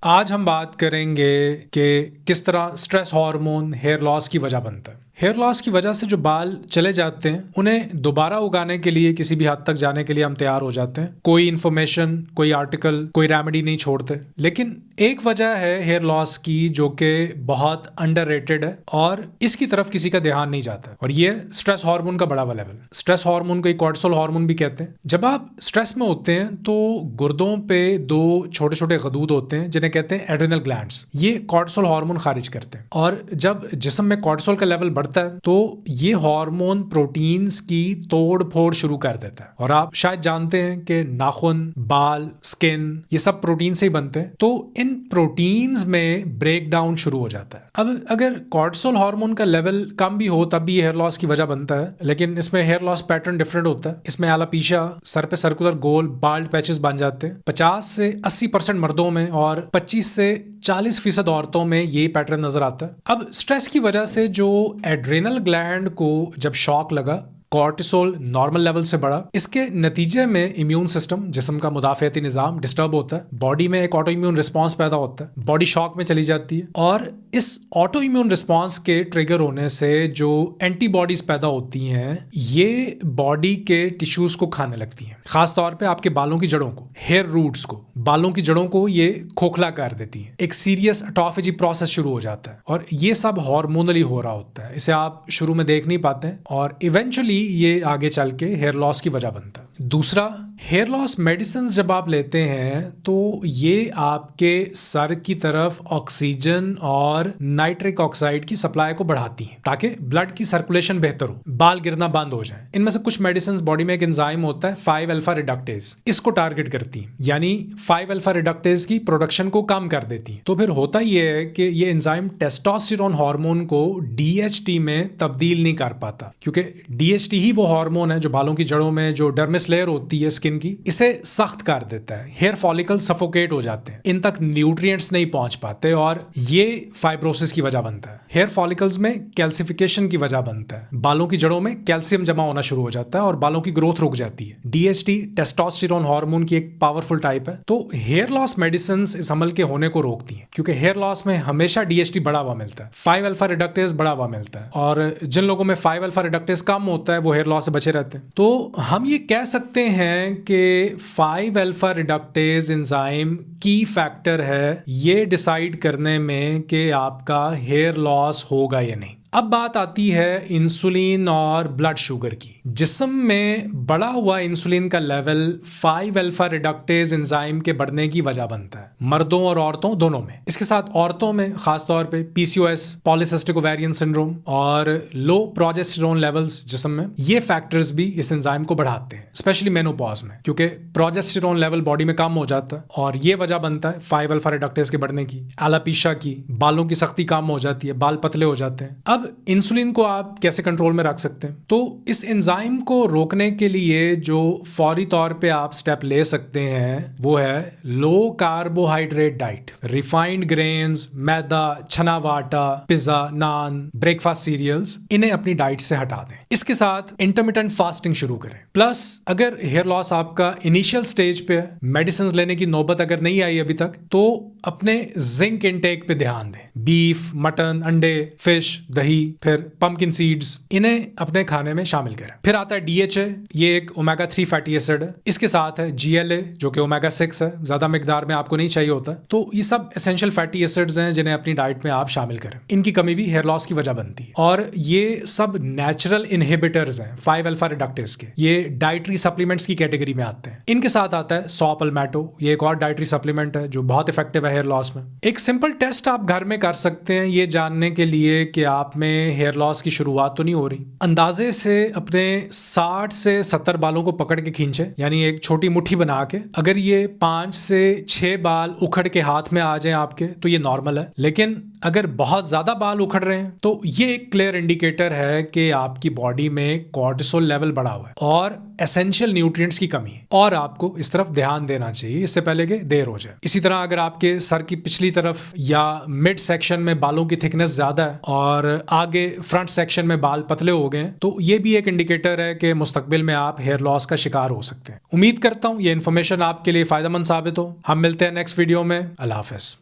आज हम बात करेंगे कि किस तरह स्ट्रेस हार्मोन हेयर लॉस की वजह बनता है। हेयर लॉस की वजह से जो बाल चले जाते हैं उन्हें दोबारा उगाने के लिए किसी भी हद तक जाने के लिए हम तैयार हो जाते हैं। कोई इन्फॉर्मेशन, कोई आर्टिकल, कोई रेमेडी नहीं छोड़ते। लेकिन एक वजह है हेयर लॉस की जो कि बहुत अंडररेटेड है और इसकी तरफ किसी का ध्यान नहीं जाता, और ये स्ट्रेस हार्मोन का बढ़ा हुआ लेवल। स्ट्रेस हार्मोन को कॉर्टिसोल हार्मोन भी कहते हैं। जब आप स्ट्रेस में होते हैं तो गुर्दों पे दो छोटे छोटे गदूद होते हैं जिन्हें कहते हैं एड्रिनल ग्लैंड्स। ये कॉर्टिसोल हार्मोन खारिज करते हैं, और जब जिस्म में कॉर्टिसोल का लेवल बढ़ता है तो ये हार्मोन प्रोटीन्स की तोड़ फोड़ शुरू कर देता है। और आप शायद जानते हैं कि नाखून, बाल, स्किन ये सब प्रोटीन से ही बनते हैं, तो इन प्रोटीन्स में ब्रेक डाउन शुरू हो जाता है। अब अगर कॉर्टिसोल हार्मोन का लेवल कम भी हो तब भी हेयर लॉस की वजह बनता है, लेकिन इसमें हेयर लॉस पैटर्न डिफरेंट होता है। इसमें एलोपेशिया, सर पे सर्कुलर गोल बाल्ड पैचेस बन जाते हैं। 50 से 80% मर्दों में और 25 से 40% औरतों में ये पैटर्न नजर आता है। अब स्ट्रेस की वजह से जो एड्रेनल ग्लैंड को जब शॉक लगा, कॉर्टिसोल नॉर्मल लेवल से बढ़ा, इसके नतीजे में इम्यून सिस्टम, जिस्म का मुदाफियाती निजाम डिस्टर्ब होता है। बॉडी में एक ऑटो इम्यून रिस्पॉन्स पैदा होता है, बॉडी शॉक में चली जाती है, और इस ऑटो इम्यून रिस्पॉन्स के ट्रिगर होने से जो एंटीबॉडीज पैदा होती हैं ये बॉडी के टिश्यूज को खाने लगती हैं। खास तौर पे आपके बालों की जड़ों को, हेयर रूट्स को, बालों की जड़ों को ये खोखला कर देती है। एक सीरियस ऑटोफेजी प्रोसेस शुरू हो जाता है, और ये सब हार्मोनली हो रहा होता है। इसे आप शुरू में देख नहीं पाते हैं, और इवेंचुअली ये आगे चल के हेयर लॉस की वजह बनता है। दूसरा, हेयर लॉस मेडिसिन जब आप लेते हैं तो ये आपके सर की तरफ ऑक्सीजन और नाइट्रिक ऑक्साइड की सप्लाई को बढ़ाती हैं ताकि ब्लड की सर्कुलेशन बेहतर हो, बाल गिरना बंद हो जाए। इनमें से कुछ मेडिसिन, बॉडी में एक एंजाइम होता है 5 अल्फा रिडक्टेज, इसको टारगेट करती है, यानी 5 अल्फा रिडक्टेज की प्रोडक्शन को कम कर देती है। तो फिर होता ये है कि ये एंजाइम टेस्टोस्टेरोन हार्मोन को डीएचटी में तब्दील नहीं कर पाता, क्योंकि डीएचटी ही वो हार्मोन है जो बालों की जड़ों में जो डर्मिस लेयर होती है स्किन की, इसे सख्त कर देता है। हेयर फॉलिकल सफोकेट हो जाते हैं, इन तक न्यूट्रिएंट्स नहीं पहुंच पाते, और ये फाइब्रोसिस की वजह बनता है। हेयर फॉलिकल्स में कैल्सिफिकेशन की वजह बनता है, बालों की जड़ों में कैल्शियम जमा होना शुरू हो जाता है और बालों की ग्रोथ रुक जाती है। डीएचटी टेस्टोस्टेरोन हार्मोन की एक पावरफुल टाइप है। तो हेयर लॉस मेडिसिन इस अमल के होने को रोकती हैं, क्योंकि हेयर लॉस में हमेशा डीएचटी बढ़ा हुआ मिलता है, 5 अल्फा रिडक्टेज बढ़ा हुआ मिलता है, और जिन लोगों में 5 अल्फा रिडक्टेज कम होता है वो हेयर लॉस से बचे रहते हैं। तो हम ये कह सकते हैं कि 5 अल्फा रिडक्टेज एंजाइम की फैक्टर है ये डिसाइड करने में कि आपका हेयर लॉस होगा या नहीं। अब बात आती है इंसुलिन और ब्लड शुगर की। जिस्म में बढ़ा हुआ इंसुलिन का लेवल 5 अल्फा रिडक्टेज एंजाइम के बढ़ने की वजह बनता है, मर्दों और औरतों दोनों में। इसके साथ औरतों में खास तौर पे पीसीओएस, पॉलीसिस्टिक ओवेरियन सिंड्रोम, और लो प्रोजेस्टेरोन लेवल्स जिस्म में, ये फैक्टर्स भी इस एंजाइम को बढ़ाते हैं, स्पेशली मेनोपॉज में, क्योंकि प्रोजेस्टेरोन लेवल बॉडी में कम हो जाता है, और ये वजह बनता है 5 अल्फा रिडक्टेज के बढ़ने की। एलोपेशिया की, बालों की सख्ती कम हो जाती है, बाल पतले हो जाते हैं। अब इंसुलिन को आप कैसे कंट्रोल में रख सकते हैं? तो इस एंजाइम को रोकने के लिए जो फौरी तौर पे आप स्टेप ले सकते हैं वो है low carbohydrate diet. Refined grains, मैदा, चना व आटा, पिज्जा, नान, ब्रेकफास्ट सीरियल्स, इन्हें अपनी डाइट से हटा दें। इसके साथ इंटरमिटेंट फास्टिंग शुरू करें। प्लस अगर हेयर लॉस आपका इनिशियल स्टेज पे है, मेडिसिन लेने की नौबत अगर नहीं आई अभी तक, तो अपने जिंक इनटेक पे ध्यान दें। बीफ, मटन, अंडे, फिश, दही, फिर पंपकिन सीड्स, इन्हें अपने खाने में शामिल करें। फिर आता है डीएचए, ये एक ओमेगा 3 फैटी एसिड है। इसके साथ है जीएलए जो कि ओमेगा 6 है, ज्यादा मिकदार में आपको नहीं चाहिए होता। तो ये सब एसेंशियल फैटी एसिड्स हैं जिन्हें अपनी डाइट में आप शामिल करें। इनकी कमी भी हेयर लॉस की वजह बनती है, और ये सब नेचुरल इनहिबिटर्स हैं 5 अल्फा रिडक्टेज के। ये डाइटरी सप्लीमेंट्स की कैटेगरी में आते हैं। इनके साथ आता है सॉ पल्मेटो, ये एक और डाइटरी सप्लीमेंट है जो बहुत इफेक्टिव है हेयर लॉस में। एक सिंपल टेस्ट आप घर में कर सकते हैं ये जानने के लिए कि आप में हेयर लॉस की शुरुआत तो नहीं हो रही। अंदाजे से अपने 60 से 70 बालों को पकड़ के खींचे, यानी एक छोटी मुट्ठी बना के। अगर ये 5 से 6 बाल उखड़ के हाथ में आ जाएं आपके तो ये नॉर्मल है, लेकिन अगर बहुत ज्यादा बाल उखड़ रहे हैं तो ये एक क्लियर इंडिकेटर है कि आपकी बॉडी में कॉर्टिसोल लेवल बढ़ा हुआ है और एसेंशियल न्यूट्रिएंट्स की कमी है, और आपको इस तरफ ध्यान देना चाहिए इससे पहले कि देर हो जाए। इसी तरह अगर आपके सर की पिछली तरफ या मिड सेक्शन में बालों की थिकनेस ज्यादा है और आगे फ्रंट सेक्शन में बाल पतले हो गए तो ये भी एक इंडिकेटर है कि मुस्तकबिल में आप हेयर लॉस का शिकार हो सकते हैं। उम्मीद करता हूं ये इन्फॉर्मेशन आपके लिए फायदेमंद साबित हो। हम मिलते हैं नेक्स्ट वीडियो में। अल्लाह हाफिज।